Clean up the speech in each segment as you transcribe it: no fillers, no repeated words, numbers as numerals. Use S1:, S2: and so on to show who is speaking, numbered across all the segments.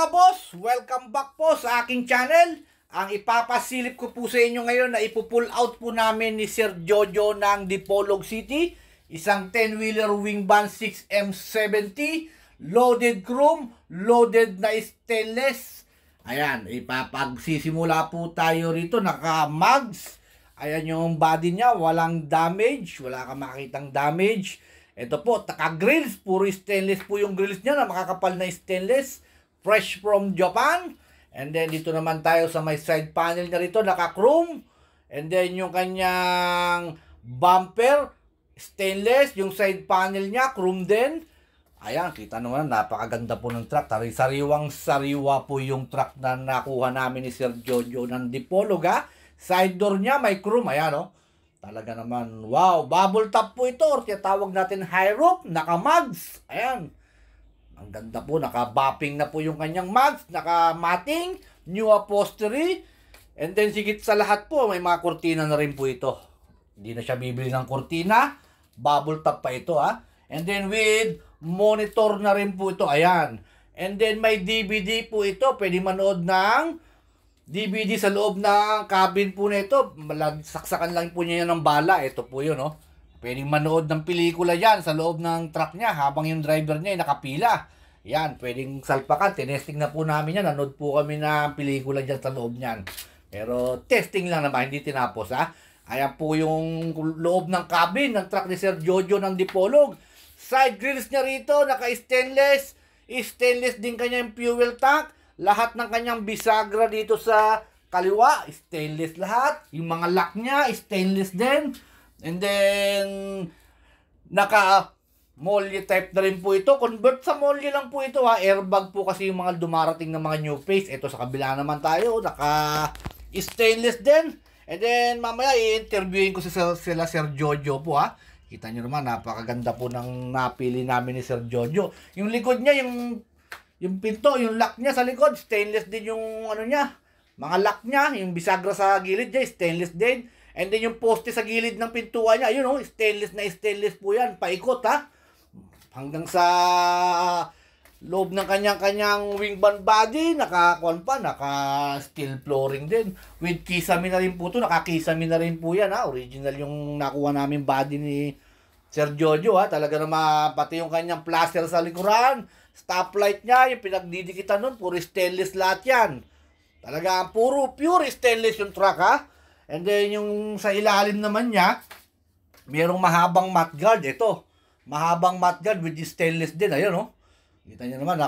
S1: mga boss! Welcome back po sa aking channel. Ang ipapasilip ko po sa inyo ngayon na ipupull out po namin ni Sir Jojo ng Dipolog City. Isang 10-wheeler wing van 6M70, loaded chrome, loaded na stainless. Ayan, ipapagsisimula po tayo rito. Naka-mags. Ayan yung body niya, walang damage, wala kang makitang damage. Ito po, taka-grills, puro stainless po yung grills niya na makakapal na stainless. Fresh from Japan. And then dito naman tayo sa may side panel na rito, naka-chrome. And then yung kanyang bumper, stainless. Yung side panel niya, chrome din. Ayan, kita naman, napakaganda po ng truck. Sariwang-sariwa po yung truck na nakuha namin ni Sir Jojo ng Dipolog, ha. Side door niya, may chrome. Ayan, oh. Talaga naman, wow. Bubble top po ito. Or tawag natin high roof, naka-mags. Ayan. Ang ganda po, naka-bopping na po yung kanyang mags, naka-matting, new upholstery, and then sigit sa lahat po, may mga kurtina na rin po ito. Hindi na siya bibili ng kurtina, bubble top pa ito, ha. And then with monitor na rin po ito, ayan. And then may DVD po ito, pwede manood ng DVD sa loob ng cabin po na ito. Saksakan lang po niya yan ng bala, ito po yun, no. Pwedeng manood ng pelikula yan sa loob ng truck niya habang yung driver niya ay nakapila. Yan, pwedeng salpakan. Tinesting na po namin yan. Nanood po kami ng pelikula dyan sa loob niyan. Pero testing lang naman, hindi tinapos, ha. Ayan po yung loob ng cabin ng truck ni Sir Jojo ng Dipolog. Side grills niya rito, naka-stainless. Stainless din kanyang fuel tank. Lahat ng kanyang bisagra dito sa kaliwa, stainless lahat. Yung mga lock niya, stainless din. And then, naka-molly type na rin po ito. Convert sa molly lang po ito, ha. Airbag po kasi yung mga dumarating na mga new face. Ito sa kabila naman tayo. Naka-stainless din. And then, mamaya i-interviewin ko sila Sir Jojo po, ha. Kita nyo naman, napakaganda po ng napili namin ni Sir Jojo. Yung likod niya, yung pinto, yung lock niya sa likod, stainless din yung ano niya. Mga lock niya, yung bisagra sa gilid niya, stainless din. And then yung poste sa gilid ng pintuan niya, yun, oh, stainless na stainless po yan, paikot, ha. Hanggang sa loob ng kanyang wing van body, naka-steel flooring din. With kisame na rin po ito, naka-kisame na rin po yan, ha. Original yung nakuha namin body ni Sir Jojo, ha. Talaga naman, pati yung kanyang plaster sa likuran, stoplight niya, yung pinagdidikitan nun, puro stainless lahat yan. Talaga, puro pure stainless yung truck, ha. And then, yung sa ilalim naman niya, mayroong mahabang mudguard. Ito, mahabang mudguard with stainless din. Ayun, oh. Kita nyo naman,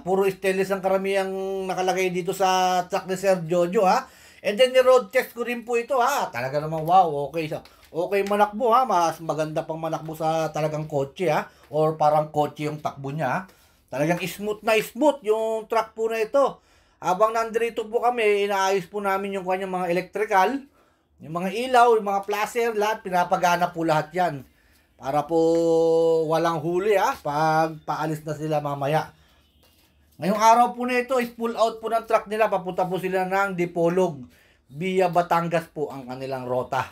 S1: puro stainless ang karamihang nakalagay dito sa truck ni Sir Jojo, ha. And then, ni-road test ko rin po ito, ha. Talaga naman, wow, okay. Okay manakbo, ha. Mas maganda pang manakbo sa talagang kotse, ha. Or parang kotse yung takbo niya, ha. Talagang smooth na smooth yung truck po na ito. Habang nandito po kami, inaayos po namin yung kanyang mga electrical. Yung mga ilaw, yung mga placer, lahat, pinapagana po lahat yan. Para po walang huli, ha, pag paalis na sila mamaya. Ngayong araw po na ito, is pull out po ng truck nila. Papunta po sila ng Dipolog. Via Batangas po ang kanilang rota.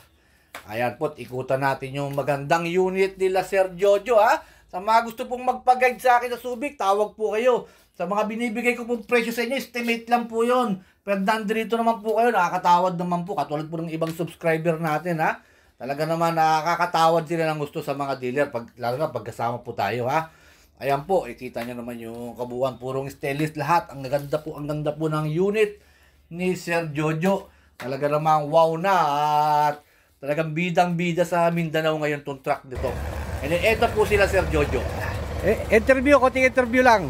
S1: Ayan po, ikutan natin yung magandang unit nila Sir Jojo, ha. Sa mga gusto pong magpag-guide sa akin sa Subic, tawag po kayo. Sa mga binibigay ko pong presyo sa inyo, estimate lang po yun. Pero nandito naman po kayo, nakakatawad naman po. Katulad po ng ibang subscriber natin, ha. Talaga naman nakakatawad sila ng gusto sa mga dealer. Lalo na pagkasama po tayo, ha. Ayan po, ikita nyo naman yung kabuuan. Purong stainless lahat. Ang ganda po ng unit ni Sir Jojo. Talaga naman wow na. At talagang bidang-bida sa Mindanao ngayon itong truck nito. And then, eto po sila Sir Jojo. Konting interview lang.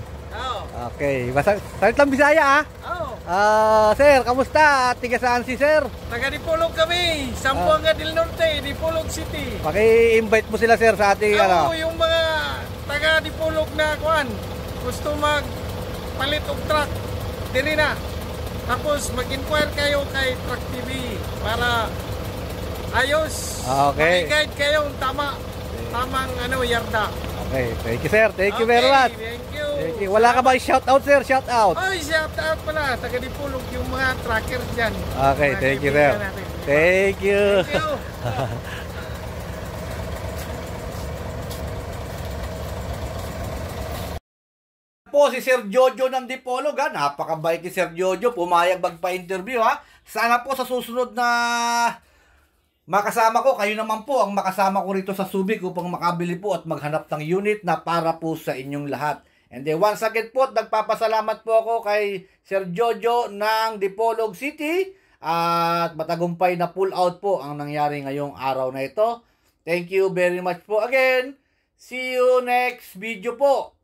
S1: Okay, salit lang Bisaya, ha? Oo. Sir, kamusta? Tiga saan si Sir?
S2: Taga Dipolog kami, Zamboanga del Norte, Dipolog City.
S1: Paki-invite mo sila, Sir, sa ating ano?
S2: Yung mga taga Dipolog na kuan, gusto magpalit og truck, dili na. Tapos mag-inquire kayo kay Truck TV para ayos.
S1: Okay.
S2: Mag-guide kayo tamang yarda.
S1: Okay, thank you, Sir. Thank you very much.
S2: Thank you.
S1: Wala ka ba shout out, Sir? Shout out.
S2: Ay, shout out pala. Taga Dipolog yung mga trackers dyan.
S1: Okay, thank you, Sir. Thank you.
S2: Thank you.
S1: po po si Sir Jojo ng Dipolog, ha. Napakabait ni Sir Jojo, pumayag magpa-interview, ha. Sana po sa susunod na makasama ko, kayo naman po ang makasama ko rito sa Subic upang makabili po at maghanap ng unit na para po sa inyong lahat. And then once again po, nagpapasalamat po ako kay Sir Jojo ng Dipolog City at matagumpay na pull out po ang nangyari ngayong araw na ito. Thank you very much po again. See you next video po.